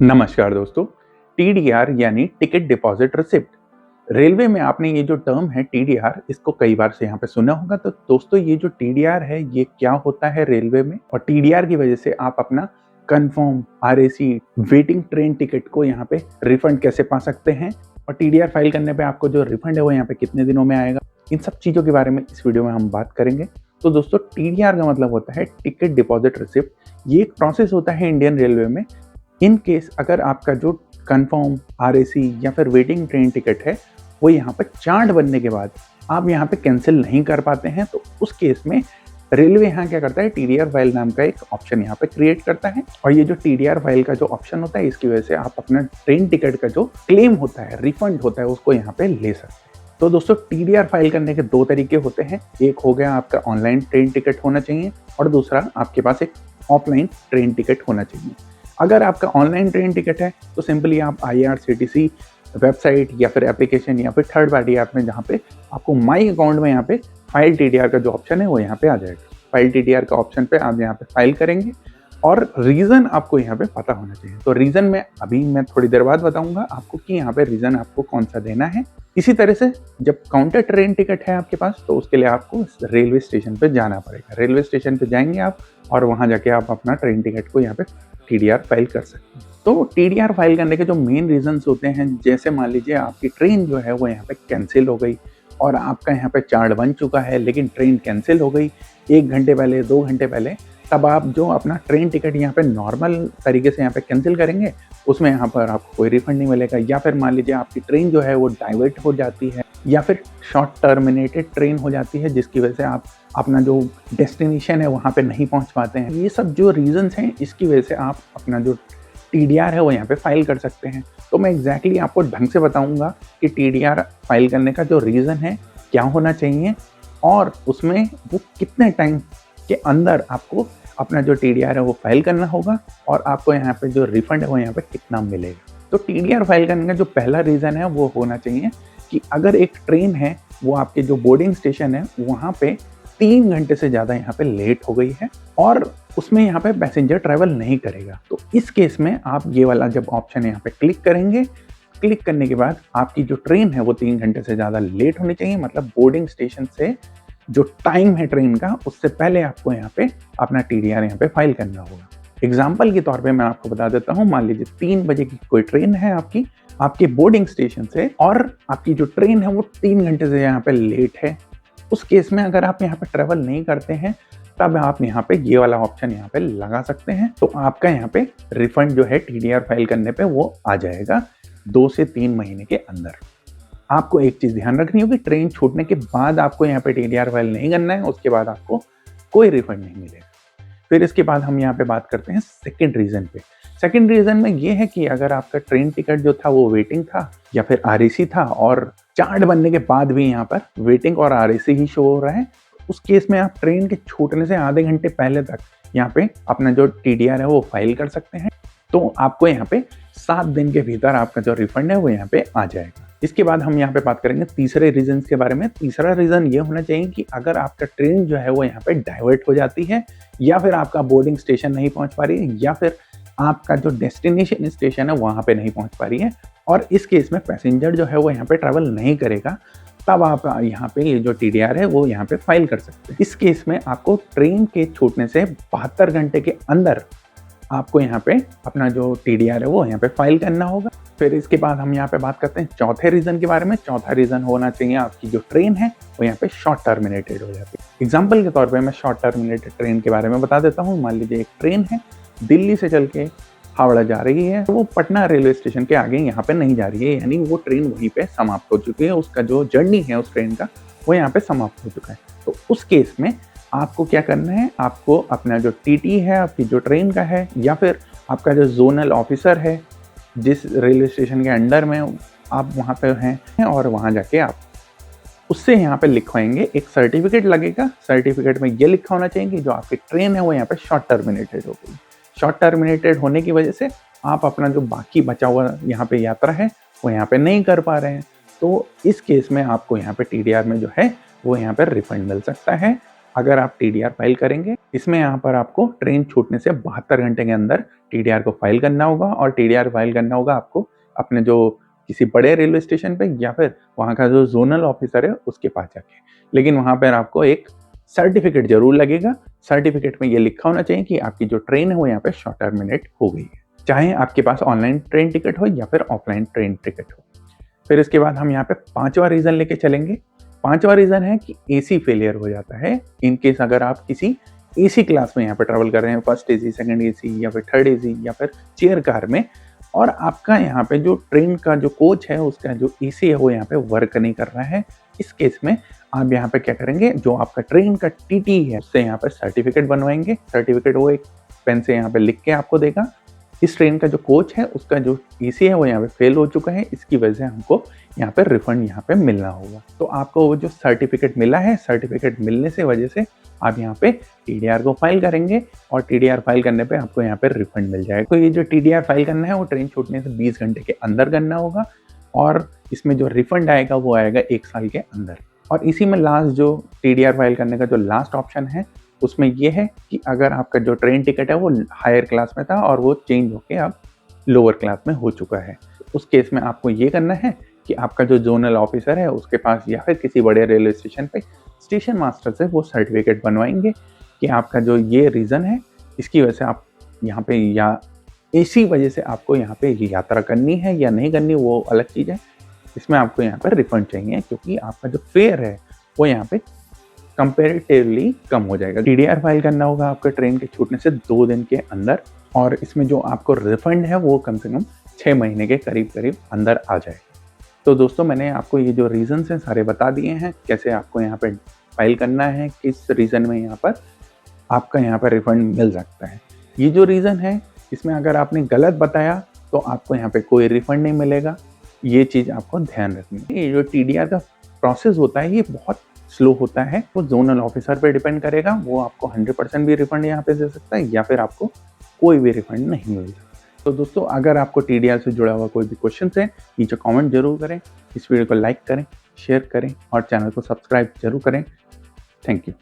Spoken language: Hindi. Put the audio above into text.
नमस्कार दोस्तों। टीडीआर यानी टिकट डिपॉजिट रिसिप्ट। रेलवे में आपने ये जो टर्म है टीडीआर, इसको कई बार से यहाँ पे सुना होगा। तो दोस्तों ये जो टीडीआर है ये क्या होता है रेलवे में, और टीडीआर की वजह से आप अपना confirm RAC waiting train ticket को यहाँ पे रिफंड कैसे पा सकते हैं, और टीडीआर फाइल करने पे आपको जो रिफंड है वो यहाँ पे कितने दिनों में आएगा, इन सब चीज़ों के बारे में इस वीडियो में हम बात करेंगे। तो दोस्तों टीडीआर का मतलब होता है टिकट डिपॉजिट रिसिप्ट। ये एक प्रोसेस होता है इंडियन रेलवे में। इन केस अगर आपका जो कंफर्म आरएसी या फिर वेटिंग ट्रेन टिकट है वो यहाँ पर चार्ट बनने के बाद आप यहाँ पे कैंसिल नहीं कर पाते हैं, तो उस केस में रेलवे यहाँ क्या करता है, टीडीआर फाइल नाम का एक ऑप्शन यहाँ पे क्रिएट करता है। और ये जो टीडीआर फाइल का जो ऑप्शन होता है, इसकी वजह से आप अपना ट्रेन टिकट का जो क्लेम होता है, रिफंड होता है, उसको यहाँ पे ले सकते हैं। तो दोस्तों टीडीआर फाइल करने के दो तरीके होते हैं। एक हो गया आपका ऑनलाइन ट्रेन टिकट होना चाहिए, और दूसरा आपके पास एक ऑफलाइन ट्रेन टिकट होना चाहिए। अगर आपका ऑनलाइन ट्रेन टिकट है तो सिंपली आप आईआरसीटीसी वेबसाइट या फिर एप्लीकेशन या फिर थर्ड पार्टी ऐप में, जहाँ पे आपको माई अकाउंट में यहाँ पे फाइल टीडीआर का जो ऑप्शन है वो यहाँ पे आ जाएगा। फाइल टीडीआर का ऑप्शन पे आप यहाँ पे फाइल करेंगे, और रीज़न आपको यहाँ पे पता होना चाहिए। तो रीज़न मैं थोड़ी देर बाद बताऊंगा आपको कि यहाँ पे रीज़न आपको कौन सा देना है। इसी तरह से जब काउंटर ट्रेन टिकट है आपके पास, तो उसके लिए आपको रेलवे स्टेशन पे जाना पड़ेगा। रेलवे स्टेशन पे जाएंगे आप, और वहाँ जाके आप अपना ट्रेन टिकट को यहाँ पे टीडीआर फाइल कर सकते हैं। तो टीडीआर फाइल करने के जो मेन रीजंस होते हैं, जैसे मान लीजिए आपकी ट्रेन जो है वो यहाँ पे कैंसिल हो गई, और आपका यहाँ पे चार्ट बन चुका है लेकिन ट्रेन कैंसिल हो गई 1 घंटे पहले, 2 घंटे पहले, तब आप जो अपना ट्रेन टिकट यहाँ पे नॉर्मल तरीके से यहाँ पे कैंसिल करेंगे, उसमें यहाँ पर आपको कोई रिफंड नहीं मिलेगा। या फिर मान लीजिए आपकी ट्रेन जो है वो डाइवर्ट हो जाती है, या फिर शॉर्ट टर्मिनेटेड ट्रेन हो जाती है, जिसकी वजह से आप अपना जो डेस्टिनेशन है वहाँ पे नहीं पहुँच पाते हैं। ये सब जो रीजंस हैं, इसकी वजह से आप अपना जो टीडीआर है वो यहाँ पे फाइल कर सकते हैं। तो मैं एग्जैक्टली आपको ढंग से बताऊंगा कि टीडीआर फाइल करने का जो रीज़न है क्या होना चाहिए, और उसमें वो कितने टाइम के अंदर आपको अपना जो टीडीआर है वो फाइल करना होगा, और आपको यहाँ पे जो रिफंड है वो यहाँ पे कितना मिलेगा। तो टीडीआर फाइल करने का जो पहला रीज़न है वो होना चाहिए कि अगर एक ट्रेन है वो आपके जो बोर्डिंग स्टेशन है वहाँ पे 3 घंटे से ज़्यादा यहाँ पे लेट हो गई है, और उसमें यहाँ पे पैसेंजर ट्रैवल नहीं करेगा, तो इस केस में आप ये वाला जब ऑप्शन यहाँ पे क्लिक करेंगे, क्लिक करने के बाद आपकी जो ट्रेन है वो 3 घंटे से ज़्यादा लेट होनी चाहिए। मतलब बोर्डिंग स्टेशन से जो टाइम है ट्रेन का, उससे पहले आपको यहाँ पे अपना टीडीआर यहाँ पे फाइल करना होगा। एग्जाम्पल के तौर पे मैं आपको बता देता हूँ, मान लीजिए 3 बजे की कोई ट्रेन है आपकी, आपके बोर्डिंग स्टेशन से, और आपकी जो ट्रेन है वो 3 घंटे से यहाँ पे लेट है। उस केस में अगर आप यहाँ पे ट्रेवल नहीं करते हैं, तब आप यहाँ पे ये वाला ऑप्शन यहाँ पे लगा सकते हैं। तो आपका यहाँ पे रिफंड जो है टीडीआर फाइल करने पे वो आ जाएगा 2 से 3 महीने के अंदर। आपको एक चीज़ ध्यान रखनी होगी, ट्रेन छूटने के बाद आपको यहाँ पे टीडीआर फाइल नहीं करना है, उसके बाद आपको कोई रिफंड नहीं मिलेगा। फिर इसके बाद हम यहाँ पे बात करते हैं सेकंड रीज़न पे। सेकंड रीज़न में ये है कि अगर आपका ट्रेन टिकट जो था वो वेटिंग था या फिर आरएसी था, और चार्ट बनने के बाद भी यहाँ पर वेटिंग और आरएसी ही शो हो रहा है, उस केस में आप ट्रेन के छूटने से आधे घंटे पहले तक यहाँ पे अपना जो टीडीआर है वो फाइल कर सकते हैं। तो आपको यहाँ पे 7 दिन के भीतर आपका जो रिफंड है वो यहाँ पे आ जाएगा। इसके बाद हम यहाँ पे बात करेंगे तीसरे रीजन के बारे में। तीसरा रीजन ये होना चाहिए कि अगर आपका ट्रेन जो है वो यहाँ पे डाइवर्ट हो जाती है, या फिर आपका बोर्डिंग स्टेशन नहीं पहुँच पा रही है, या फिर आपका जो डेस्टिनेशन स्टेशन है वहाँ पे नहीं पहुँच पा रही है, और इस केस में पैसेंजर जो है वो यहाँ पे ट्रैवल नहीं करेगा, तब आप यहाँ पे ये जो टीडीआर है वो यहाँ पे फाइल कर सकते हैं। इस केस में आपको ट्रेन के छूटने से 72 घंटे के अंदर आपको यहाँ पे अपना जो टीडीआर है वो यहाँ पे फाइल करना होगा। फिर इसके बाद हम यहाँ पे बात करते हैं चौथे रीजन के बारे में। चौथा रीजन होना चाहिए आपकी जो ट्रेन है वो यहाँ पे शॉर्ट टर्मिनेटेड हो जाती है। एग्जाम्पल के तौर पे मैं शॉर्ट टर्मिनेटेड ट्रेन के बारे में बता देता हूँ। मान लीजिए एक ट्रेन है, दिल्ली से चल के हावड़ा जा रही है, तो वो पटना रेलवे स्टेशन के आगे यहाँ पे नहीं जा रही है, यानी वो ट्रेन वहीं पे समाप्त हो चुकी है। उसका जो जर्नी है उस ट्रेन का वो यहाँ पे समाप्त हो चुका है। तो उस केस में आपको क्या करना है, आपको अपना जो टीटी है आपकी जो ट्रेन का है, या फिर आपका जो जोनल ऑफिसर है जिस रेलवे स्टेशन के अंडर में आप वहाँ पे हैं, और वहाँ जाके आप उससे यहाँ पे लिखवाएंगे। एक सर्टिफिकेट लगेगा, सर्टिफिकेट में ये लिखा होना चाहिए कि जो आपकी ट्रेन है वो यहाँ पे शॉर्ट टर्मिनेटेड हो गई। शॉर्ट टर्मिनेटेड होने की वजह से आप अपना जो बाकी बचा हुआ यहाँ पे यात्रा है वो यहाँ पे नहीं कर पा रहे हैं। तो इस केस में आपको यहाँ पे टीडीआर में जो है वो यहाँ पे रिफंड मिल सकता है, अगर आप टीडीआर फाइल करेंगे, इसमें यहाँ पर आपको ट्रेन छूटने से 72 घंटे के अंदर टीडीआर को फाइल करना होगा और टीडीआर फाइल करना होगा आपको अपने जो किसी बड़े रेलवे स्टेशन पे या फिर वहाँ का जो ज़ोनल ऑफिसर है उसके पास जाके। लेकिन वहाँ पर आपको एक सर्टिफिकेट ज़रूर लगेगा। सर्टिफिकेट में ये लिखा होना चाहिए कि आपकी जो ट्रेन है वो यहाँ पे शॉर्ट टर्मिनेट हो गई है। चाहे आपके पास ऑनलाइन ट्रेन टिकट हो या फिर ऑफलाइन ट्रेन टिकट हो। फिर इसके बाद हम यहाँ पे 5वां रीज़न लेके चलेंगे। 5वां रीज़न है कि एसी फेलियर हो जाता है। इन केस अगर आप किसी एसी क्लास में यहाँ पे ट्रैवल कर रहे हैं, फर्स्ट एसी, सेकंड एसी या फिर थर्ड एसी या फिर चेयर कार में, और आपका यहाँ पे जो ट्रेन का जो कोच है उसका जो एसी है वो यहाँ पे वर्क नहीं कर रहा है। इस केस में आप यहाँ पे क्या करेंगे, जो आपका ट्रेन का टीटी है उससे यहाँ पे सर्टिफिकेट बनवाएंगे। सर्टिफिकेट वो एक पेन से यहाँ पे लिख के आपको देगा। इस ट्रेन का जो कोच है उसका जो एसी है वो यहाँ पे फेल हो चुका है, इसकी वजह से हमको यहाँ पे रिफंड यहाँ पे मिलना होगा। तो आपको वो जो सर्टिफिकेट मिला है, सर्टिफिकेट मिलने से वजह से आप यहाँ पे टीडीआर को फाइल करेंगे और टीडीआर फाइल करने पे आपको यहाँ पे रिफंड मिल जाएगा। तो ये जो टीडीआर फाइल करना है वो ट्रेन छूटने से 20 घंटे के अंदर करना होगा और इसमें जो रिफंड आएगा वो आएगा 1 साल के अंदर। और इसी में लास्ट जो टीडीआर फाइल करने का जो लास्ट ऑप्शन है उसमें ये है कि अगर आपका जो ट्रेन टिकट है वो हायर क्लास में था और वो चेंज होके अब लोअर क्लास में हो चुका है, उस केस में आपको ये करना है कि आपका जो जोनल ऑफिसर है उसके पास या फिर किसी बड़े रेलवे स्टेशन पे स्टेशन मास्टर से वो सर्टिफिकेट बनवाएंगे कि आपका जो ये रीज़न है इसकी वजह से आप यहाँ पे, या इसी वजह से आपको यहाँ पे यात्रा करनी है या नहीं करनी वो अलग चीज़ है। इसमें आपको यहाँ पर रिफंड चाहिए क्योंकि आपका जो फेयर है वो यहाँ पे कंपेरेटिवली कम हो जाएगा। टीडीआर फाइल करना होगा आपका ट्रेन के छूटने से 2 दिन के अंदर और इसमें जो आपको रिफंड है वो कम से कम 6 महीने के करीब अंदर आ जाए। तो दोस्तों मैंने आपको ये जो रीज़न्स हैं सारे बता दिए हैं, कैसे आपको यहाँ पे फाइल करना है, किस रीज़न में यहाँ पर आपका यहाँ पर रिफंड मिल सकता है। ये जो रीज़न है इसमें अगर आपने गलत बताया तो आपको यहाँ पे कोई रिफंड नहीं मिलेगा, ये चीज़ आपको ध्यान रखनी है। ये जो टीडीआर का प्रोसेस होता है ये बहुत स्लो होता है, वो जोनल ऑफिसर पे डिपेंड करेगा, वो आपको 100% भी रिफंड यहाँ पे दे सकता है या फिर आपको कोई भी रिफंड नहीं मिल सकता। तो दोस्तों अगर आपको टीडीआर से जुड़ा हुआ कोई भी क्वेश्चन है नीचे कमेंट जरूर करें, इस वीडियो को लाइक करें, शेयर करें और चैनल को सब्सक्राइब जरूर करें। Thank you.